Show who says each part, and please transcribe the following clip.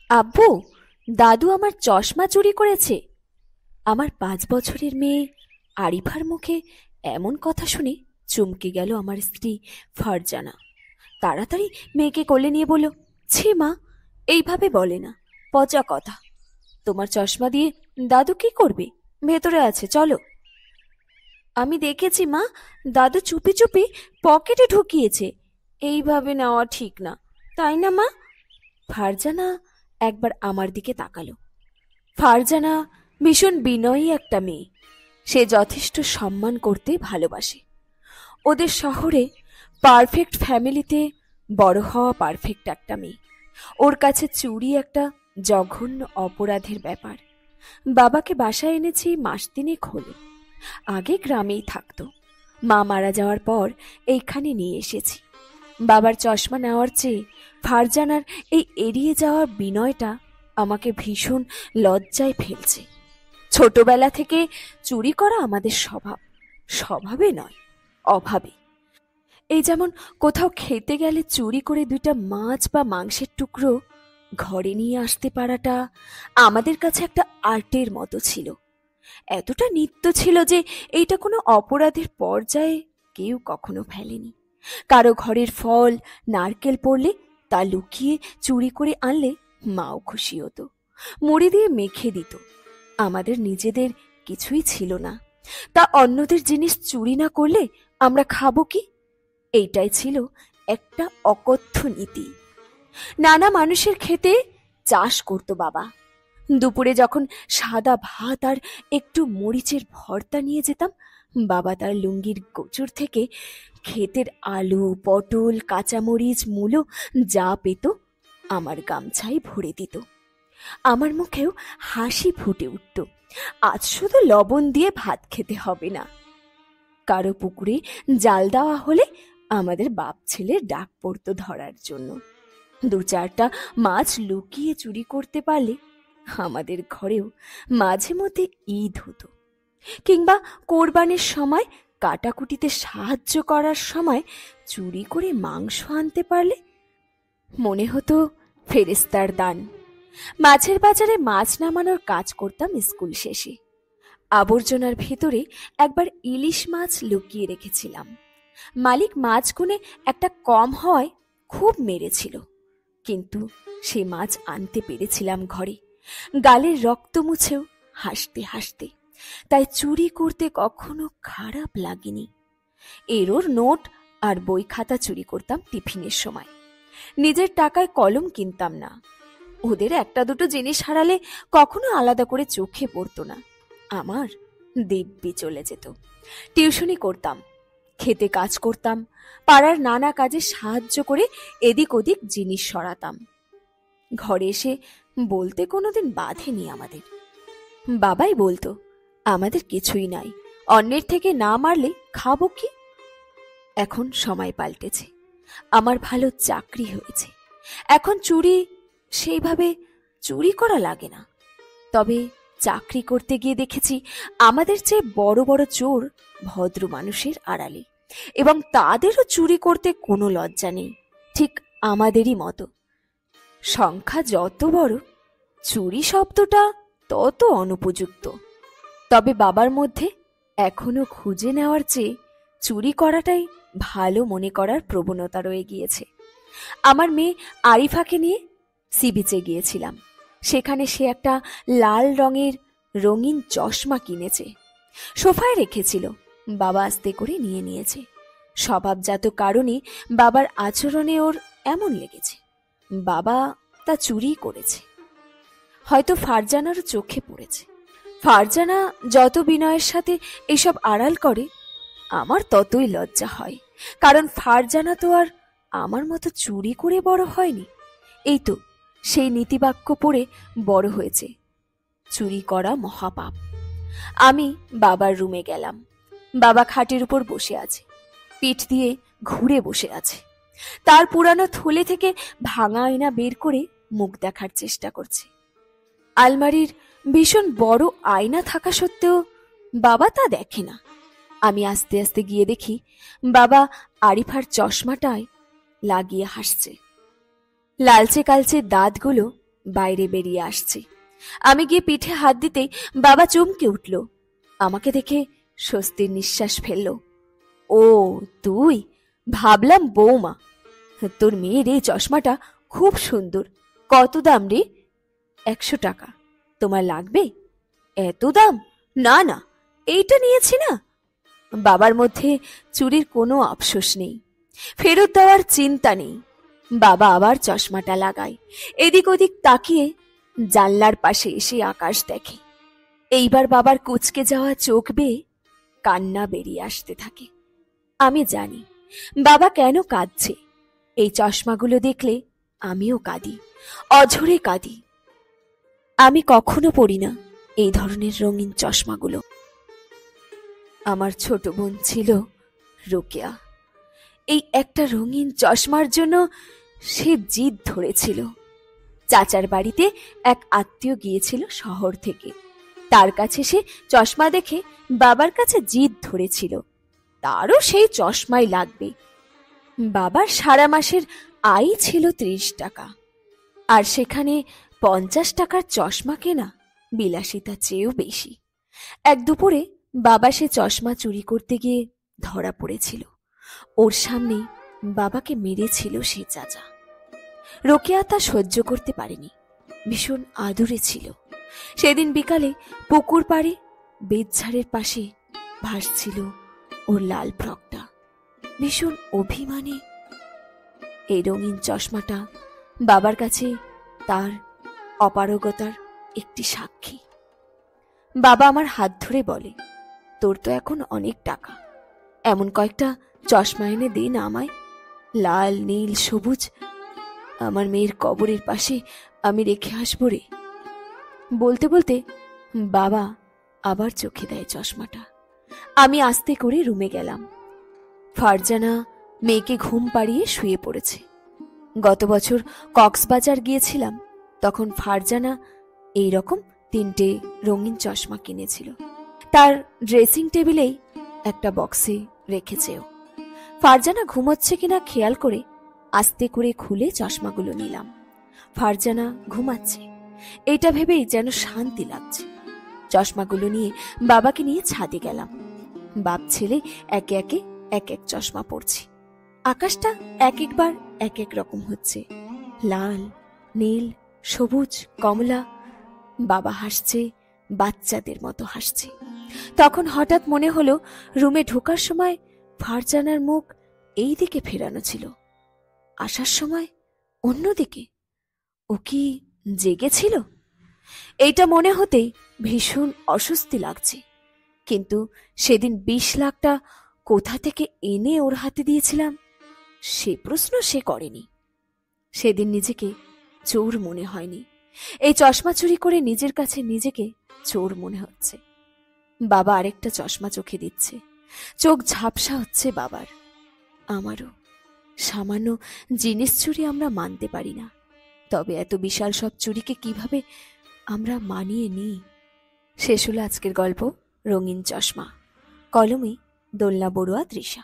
Speaker 1: আব্বু, দাদু আমার চশমা চুরি করেছে। আমার 5 বছরের মেয়ে আরিফার মুখে এমন কথা শুনে চমকে গেল আমার স্ত্রী ফারজানা। তাড়াতাড়ি মেয়েকে কোলে নিয়ে বলল, ছি মা, এইভাবে বলে না, পচা কথা। তোমার চশমা দিয়ে দাদু কি করবে? ভেতরে আছে, চলো। আমি দেখেছি মা, দাদু চুপি চুপি পকেটে ঢুকিয়েছে। এইভাবে নেওয়া ঠিক না, তাই না মা? ফারজানা একবার আমার দিকে তাকালো। ফারজানা ভীষণ বিনয়ী একটা মেয়ে। সে যথেষ্ট সম্মান করতে ভালোবাসে। ওদের শহরে পারফেক্ট ফ্যামিলিতে বড় হওয়া পারফেক্ট একটা মেয়ে। ওর কাছে চুরি একটা জঘন্য অপরাধের ব্যাপার। বাবাকে বাসায় এনেছি মাস 3 হলো। আগে গ্রামেই থাকতো। মা মারা যাওয়ার পর এইখানে নিয়ে এসেছি। বাবার চশমা নেওয়ার চেয়ে ফারজানার এই এড়িয়ে যাওয়ার বিনয়টা আমাকে ভীষণ লজ্জায় ফেলছে। ছোটবেলা থেকে চুরি করা আমাদের স্বভাব, স্বভাবে নয়, অভাবে। এই যেমন কোথাও খেতে গেলে চুরি করে 2টা মাছ বা মাংসের টুকরো ঘরে নিয়ে আসতে পারাটা আমাদের কাছে একটা আর্টের মতো ছিল। এতটা নিত্য ছিল যে এইটা কোনো অপরাধের পর্যায়ে কেউ কখনো ফেলেনি। কারো ঘরের ফল, নারকেল পড়লে তা লুকিয়ে চুরি করে আনলে মাও খুশি হতো, মুড়ি দিয়ে মেখে দিত। আমাদের নিজেদের কিছুই ছিল না, তা অন্যদের জিনিস চুরি না করলে আমরা খাবো কি? এইটাই ছিল একটা অকথ্য নীতি। নানা মানুষের ক্ষেতে চাষ করত বাবা। দুপুরে যখন সাদা ভাত আর একটু মরিচের ভর্তা নিয়ে যেতাম, বাবা তার লুঙ্গির গোচর থেকে ক্ষেতের আলু, পটল, কাঁচামরিচ, মূলো যা পেত আমার গামছায় ভরে দিত। আমার মুখেও হাসি ফুটে উঠত, আজ শুধু লবণ দিয়ে ভাত খেতে হবে না। কারো পুকুরে জাল দেওয়া হলে আমাদের বাপ ছেলের ডাক পড়তো ধরার জন্য। 2-4টা মাছ লুকিয়ে চুরি করতে পারলে আমাদের ঘরেও মাঝে মধ্যে ঈদ হতো। কিংবা কোরবানির সময় কাটাকুটিতে সাহায্য করার সময় চুরি করে মাংস আনতে পারলে মনে হতো ফেরেস্তার দান। মাছের বাজারে মাছ নামানোর কাজ করতাম স্কুল শেষে। আবর্জনার ভেতরে একবার ইলিশ মাছ লুকিয়ে রেখেছিলাম। মালিক মাছ গুনে একটা কম হওয়ায় খুব মেরেছিল, কিন্তু সে মাছ আনতে পেরেছিলাম ঘরে, গালের রক্ত মুছেও হাসতে হাসতে। তাই চুরি করতে কখনো খারাপ লাগেনি। এরোর নোট আর বই খাতা চুরি করতাম টিফিনের সময়। নিজের টাকায় কলম কিনতাম না। ওদের 1-2 জিনিস হারালে কখনো আলাদা করে চোখে পড়তো না। আমার দিব্যি চলে যেত। টিউশনি করতাম, খেতে কাজ করতাম, পাড়ার নানা কাজে সাহায্য করে এদিক ওদিক জিনিস সরাতাম। ঘরে এসে বলতে কোনোদিন বাধেনি আমাদের। বাবাই বলতো, আমাদের কিছুই নাই, অন্যের থেকে না মারলে খাবো কি? এখন সময় পাল্টেছে, আমার ভালো চাকরি হয়েছে। এখন সেইভাবে চুরি করা লাগে না। তবে চাকরি করতে গিয়ে দেখেছি আমাদের চেয়ে বড় বড় চোর ভদ্র মানুষের আড়ালে, এবং তাদেরও চুরি করতে কোনো লজ্জা নেই, ঠিক আমাদেরই মতো। সংখ্যা যত বড়, চুরি শব্দটা তত অনুপযুক্ত। তবে বাবার মধ্যে এখনো খুঁজে নেওয়ার চেয়ে চুরি করাটাই ভালো মনে করার প্রবণতা রয়ে গিয়েছে। আমার মেয়ে আরিফাকে নিয়ে সি বিচে গিয়েছিলাম। সেখানে সে একটা লাল রঙের রঙিন চশমা কিনেছে। সোফায় রেখেছিল, বাবা আস্তে করে নিয়ে নিয়েছে। স্বভাবজাত কারণে বাবার আচরণে ওর এমন লেগেছে। বাবা তা চুরি করেছে। হয়তো ফারজানারও চোখে পড়েছে। ফারজানা যত বিনয়ের সাথে এসব আড়াল করে, আমার ততই লজ্জা হয়। কারণ ফারজানা তো আর আমার মতো চুরি করে বড় হয়নি। এই তো সেই নীতিবাক্য পড়ে বড় হয়েছে, চুরি করা মহাপাপ। আমি বাবার রুমে গেলাম। বাবা খাটের উপর বসে আছে, পিঠ দিয়ে ঘুরে বসে আছে। তার পুরানো থলে থেকে ভাঙা আয়না বের করে মুখ দেখার চেষ্টা করছে। আলমারির ভীষণ বড় আয়না থাকা সত্ত্বেও বাবা তা দেখে না। আমি আস্তে আস্তে গিয়ে দেখি বাবা আরিফার চশমাটায় লাগিয়ে হাসছে। লালচে কালচে দাঁতগুলো বাইরে বেরিয়ে আসছি। আমি গিয়ে পিঠে হাত দিতেই বাবা চমকে উঠল। আমাকে দেখে স্বস্তির নিঃশ্বাস ফেলল। ও তুই, ভাবলাম বৌমা। তোর মেয়ের এই চশমাটা খুব সুন্দর। কত দাম রে? 100 টাকা। তোমার লাগবে? এত দাম? না না, এইটা নিয়েছি না। বাবার মধ্যে চুরির কোনো আফসোস নেই, ফেরত দেওয়ার চিন্তা নেই। বাবা আবার চশমাটা লাগায়, এদিক ওদিক তাকিয়ে জানলার পাশে এসে আকাশ দেখে। এইবার বাবার কুঁচকে যাওয়া চোখ বেয়ে কান্না বেরিয়ে আসতে থাকে। আমি জানি বাবা কেন কাঁদছে। এই চশমাগুলো দেখলে আমিও কাঁদি, অঝরে কাঁদি। আমি কখনো পরি না এই ধরনের রঙিন চশমাগুলো। আমার ছোট বোন ছিল রোকেয়া। এই একটা রঙিন চশমার জন্য সে জিদ ধরেছিল। চাচার বাড়িতে এক আত্মীয় গিয়েছিল শহর থেকে, তার কাছে সে চশমা দেখে বাবার কাছে জিদ ধরেছিল তারও সেই চশমাই লাগবে। বাবার সারা মাসের আয় ছিল 30 টাকা, আর সেখানে 50 টাকার চশমা কেনা বিলাসিতা চেয়েও বেশি। এক দুপুরে বাবা সে চশমা চুরি করতে গিয়ে ধরা পড়েছিল। ওর সামনে বাবাকে মেরেছিল সে চাচা। রোকেয়া তা সহ্য করতে পারেনি, ভীষণ আদুরে ছিল। সেদিন বিকালে পুকুর পাড়ে বেতঝাড়ের পাশে ভাসছিল ওর লাল ফ্রকটা, ভীষণ অভিমানে। এই রঙিন চশমাটা বাবার কাছে তার অপারগতার একটি সাক্ষী। বাবা আমার হাত ধরে বলে, তোর তো এখন অনেক টাকা, এমন কয়েকটা চশমা এনে দে না আমায়। লাল, নীল, সবুজ। আমার মেয়ের কবরের পাশে আমি রেখে আসবো রে। বলতে বলতে বাবা আবার চোখে দেয় চশমাটা। আমি আস্তে করে রুমে গেলাম। ফারজানা মেয়েকে ঘুম পাড়িয়ে শুয়ে পড়েছে। গত বছর কক্সবাজার গিয়েছিলাম, তখন ফারজানা এইরকম 3টে রঙিন চশমা কিনেছিল। তার ড্রেসিং টেবিলেই একটা বক্সে রেখেছেও। ফারজানা ঘুমোচ্ছে কিনা খেয়াল করে আস্তে করে খুলে চশমাগুলো নিলাম। ফারজানা ঘুমাচ্ছে, এইটা ভেবেই যেন শান্তি লাগছে। চশমাগুলো নিয়ে বাবাকে নিয়ে ছাদে গেলাম। বাপ ছেলে একে একে এক এক চশমা পরছি। আকাশটা এক একবার এক এক রকম হচ্ছে, লাল, নীল, সবুজ, কমলা। বাবা হাসছে, বাচ্চাদের মতো হাসছে। তখন হঠাৎ মনে হলো রুমে ঢোকার সময় ফারজানার মুখ এই দিকে ফেরানো ছিল, আসার সময় অন্যদিকে। ও কি জেগেছিল? এইটা মনে হতেই ভীষণ অস্বস্তি লাগছে। কিন্তু সেদিন 20 লাখটা কোথা থেকে এনে ওর হাতে দিয়েছিলাম সে প্রশ্ন সে করেনি। সেদিন নিজেকে চোর মনে হয়নি। এই চশমা চুরি করে নিজের কাছে নিজেকে চোর মনে হচ্ছে। বাবা আরেকটা চশমা চোখে দিচ্ছে, চোখ ঝাপসা হচ্ছে বাবার, আমারও। সামান্য জিনিস চুরি আমরা মানতে পারি না, তবে এত বিশাল সব চুরিকে কিভাবে আমরা মানিয়ে নিই। শেষ হলো আজকের গল্প রঙিন চশমা। কলমে দোলনা বড়ুয়া তৃষা।